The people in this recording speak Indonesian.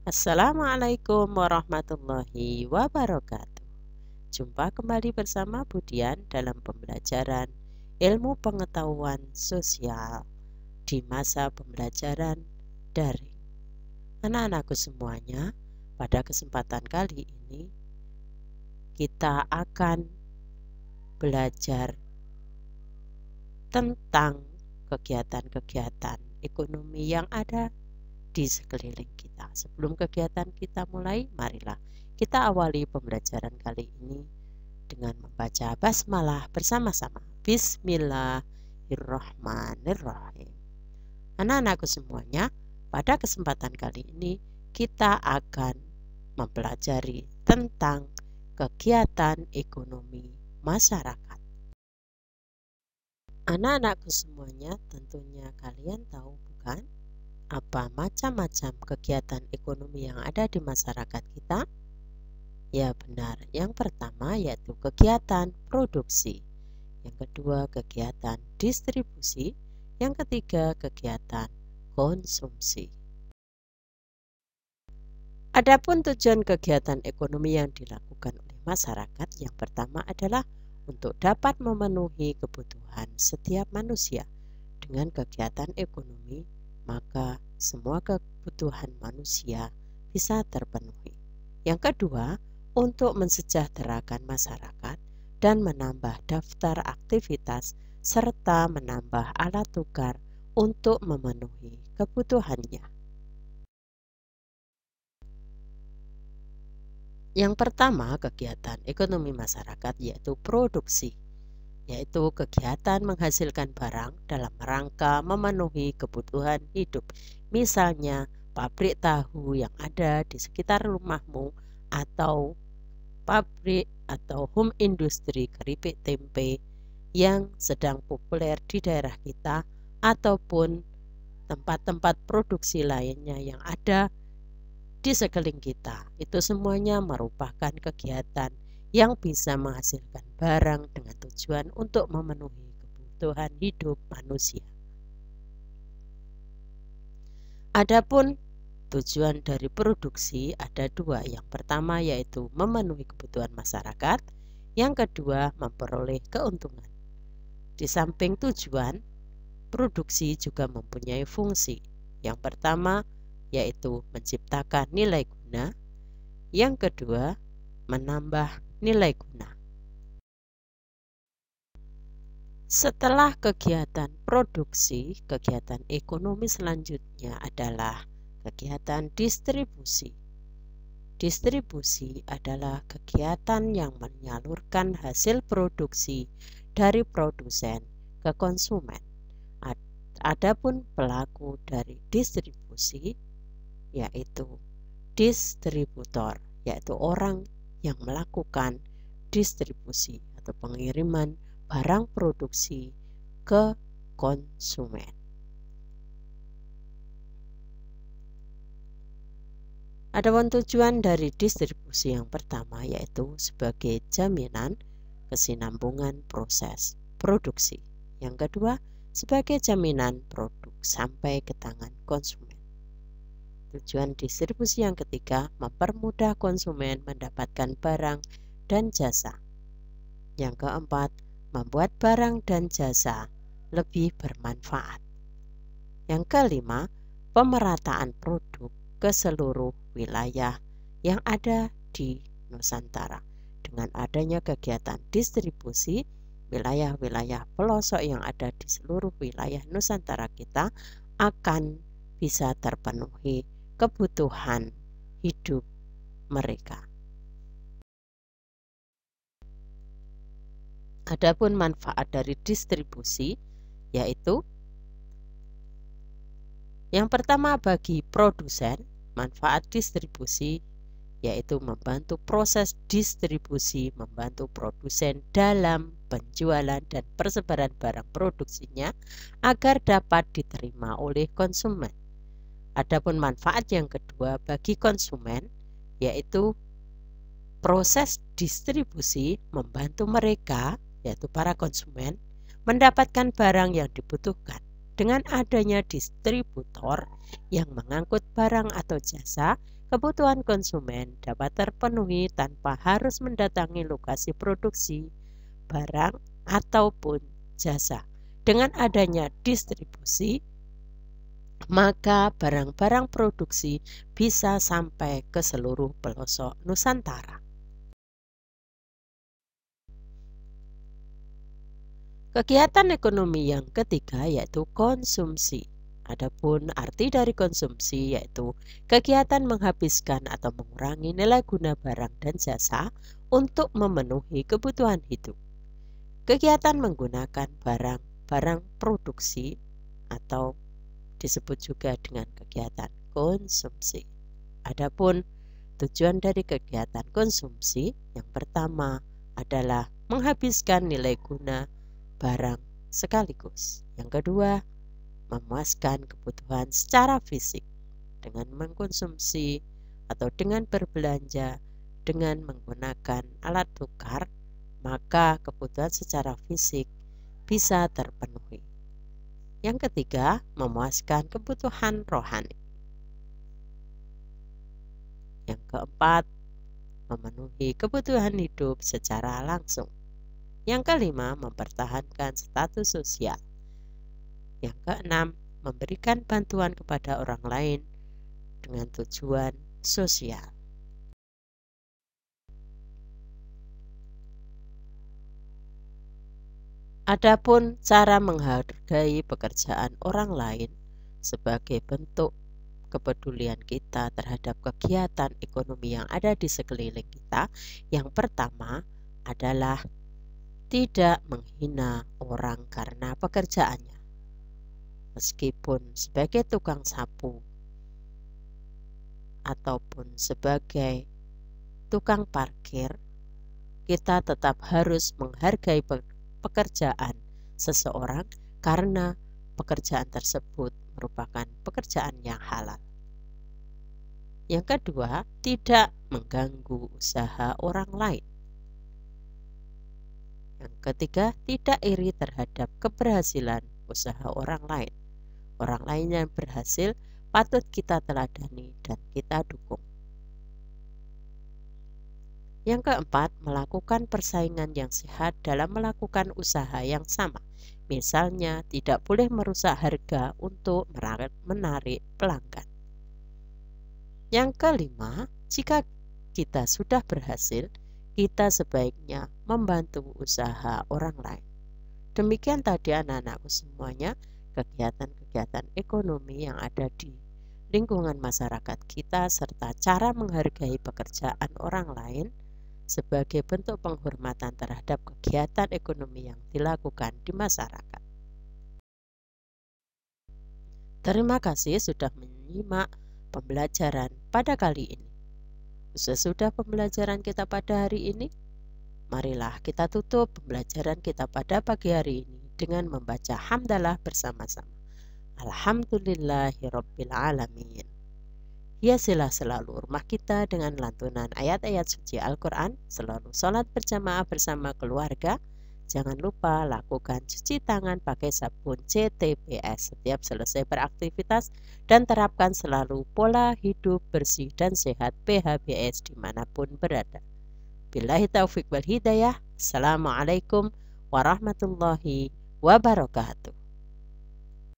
Assalamualaikum warahmatullahi wabarakatuh. Jumpa kembali bersama Budian dalam pembelajaran ilmu pengetahuan sosial di masa pembelajaran daring. Anak-anakku semuanya, pada kesempatan kali ini kita akan belajar tentang kegiatan-kegiatan ekonomi yang ada di sekeliling kita. Sebelum kegiatan kita mulai, marilah kita awali pembelajaran kali ini dengan membaca basmalah bersama-sama. Bismillahirrahmanirrahim. Anak-anakku semuanya, pada kesempatan kali ini kita akan mempelajari tentang kegiatan ekonomi masyarakat. Anak-anakku semuanya, tentunya kalian tahu bukan? Apa macam-macam kegiatan ekonomi yang ada di masyarakat kita? Ya benar, yang pertama yaitu kegiatan produksi, yang kedua kegiatan distribusi, yang ketiga kegiatan konsumsi. Adapun tujuan kegiatan ekonomi yang dilakukan oleh masyarakat, yang pertama adalah untuk dapat memenuhi kebutuhan setiap manusia. Dengan kegiatan ekonomi, maka semua kebutuhan manusia bisa terpenuhi. Yang kedua, untuk mensejahterakan masyarakat dan menambah daftar aktivitas serta menambah alat tukar untuk memenuhi kebutuhannya. Yang pertama, kegiatan ekonomi masyarakat yaitu produksi, yaitu kegiatan menghasilkan barang dalam rangka memenuhi kebutuhan hidup. Misalnya, pabrik tahu yang ada di sekitar rumahmu, atau pabrik atau home industry keripik tempe yang sedang populer di daerah kita, ataupun tempat-tempat produksi lainnya yang ada di sekeliling kita. Itu semuanya merupakan kegiatan yang bisa menghasilkan barang dengan tujuan untuk memenuhi kebutuhan hidup manusia. Adapun tujuan dari produksi ada dua. Yang pertama yaitu memenuhi kebutuhan masyarakat, yang kedua memperoleh keuntungan. Di samping tujuan, produksi juga mempunyai fungsi. Yang pertama yaitu menciptakan nilai guna, yang kedua menambah nilai guna. Setelah kegiatan produksi, kegiatan ekonomi selanjutnya adalah kegiatan distribusi. Distribusi adalah kegiatan yang menyalurkan hasil produksi dari produsen ke konsumen. Adapun pelaku dari distribusi yaitu distributor, yaitu orang yang melakukan distribusi atau pengiriman barang produksi ke konsumen. Adapun tujuan dari distribusi yang pertama yaitu sebagai jaminan kesinambungan proses produksi. Yang kedua, sebagai jaminan produk sampai ke tangan konsumen. Tujuan distribusi yang ketiga, mempermudah konsumen mendapatkan barang dan jasa. Yang keempat, membuat barang dan jasa lebih bermanfaat. Yang kelima, pemerataan produk ke seluruh wilayah yang ada di Nusantara. Dengan adanya kegiatan distribusi, wilayah-wilayah pelosok yang ada di seluruh wilayah Nusantara kita akan bisa terpenuhi kebutuhan hidup mereka. Adapun manfaat dari distribusi yaitu yang pertama bagi produsen, manfaat distribusi yaitu membantu proses distribusi, membantu produsen dalam penjualan dan persebaran barang produksinya agar dapat diterima oleh konsumen. Adapun manfaat yang kedua bagi konsumen yaitu proses distribusi membantu mereka, yaitu para konsumen, mendapatkan barang yang dibutuhkan. Dengan adanya distributor yang mengangkut barang atau jasa kebutuhan konsumen dapat terpenuhi tanpa harus mendatangi lokasi produksi barang ataupun jasa. Dengan adanya distribusi, maka barang-barang produksi bisa sampai ke seluruh pelosok Nusantara. Kegiatan ekonomi yang ketiga yaitu konsumsi. Adapun arti dari konsumsi yaitu kegiatan menghabiskan atau mengurangi nilai guna barang dan jasa untuk memenuhi kebutuhan hidup. Kegiatan menggunakan barang-barang produksi atau disebut juga dengan kegiatan konsumsi. Adapun tujuan dari kegiatan konsumsi yang pertama adalah menghabiskan nilai guna barang sekaligus. Yang kedua, memuaskan kebutuhan secara fisik dengan mengkonsumsi atau dengan berbelanja dengan menggunakan alat tukar, maka kebutuhan secara fisik bisa terpenuhi. Yang ketiga, memuaskan kebutuhan rohani. Yang keempat, memenuhi kebutuhan hidup secara langsung. Yang kelima, mempertahankan status sosial. Yang keenam, memberikan bantuan kepada orang lain dengan tujuan sosial. Adapun cara menghargai pekerjaan orang lain sebagai bentuk kepedulian kita terhadap kegiatan ekonomi yang ada di sekeliling kita, yang pertama adalah tidak menghina orang karena pekerjaannya. Meskipun sebagai tukang sapu ataupun sebagai tukang parkir, kita tetap harus menghargai pekerjaan seseorang karena pekerjaan tersebut merupakan pekerjaan yang halal. Yang kedua, tidak mengganggu usaha orang lain. Yang ketiga, tidak iri terhadap keberhasilan usaha orang lain. Orang lain yang berhasil patut kita teladani dan kita dukung. Yang keempat, melakukan persaingan yang sehat dalam melakukan usaha yang sama. Misalnya, tidak boleh merusak harga untuk menarik pelanggan. Yang kelima, jika kita sudah berhasil, kita sebaiknya membantu usaha orang lain. Demikian tadi anak-anakku semuanya, kegiatan-kegiatan ekonomi yang ada di lingkungan masyarakat kita serta cara menghargai pekerjaan orang lain sebagai bentuk penghormatan terhadap kegiatan ekonomi yang dilakukan di masyarakat. Terima kasih sudah menyimak pembelajaran pada kali ini. Sesudah pembelajaran kita pada hari ini, marilah kita tutup pembelajaran kita pada pagi hari ini dengan membaca hamdalah bersama-sama. Alhamdulillahirabbil alamin. Hiasilah selalu rumah kita dengan lantunan ayat-ayat suci Al-Quran, selalu sholat berjamaah bersama keluarga. Jangan lupa lakukan cuci tangan pakai sabun CTBS setiap selesai beraktivitas dan terapkan selalu pola hidup bersih dan sehat PHBS dimanapun berada. Billahi taufiq wal hidayah. Assalamualaikum warahmatullahi wabarakatuh.